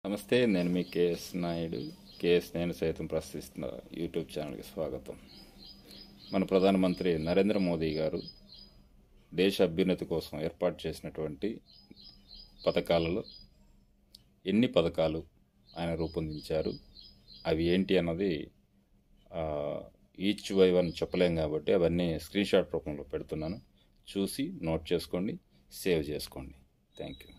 నమస్తే, నేను మీ KS Naidu. KS నేను సైతం ప్రశ్నిస్తున్న యూట్యూబ్ ఛానల్కి స్వాగతం. మన ప్రధానమంత్రి నరేంద్ర మోదీ గారు దేశ అభ్యున్నతి కోసం ఏర్పాటు చేసినటువంటి పథకాలలో ఎన్ని పథకాలు ఆయన రూపొందించారు, అవి ఏంటి అన్నది ఈచ్ బై వన్ చెప్పలేం కాబట్టి అవన్నీ స్క్రీన్ షాట్ రూపంలో పెడుతున్నాను. చూసి నోట్ చేసుకోండి, సేవ్ చేసుకోండి. Thank you.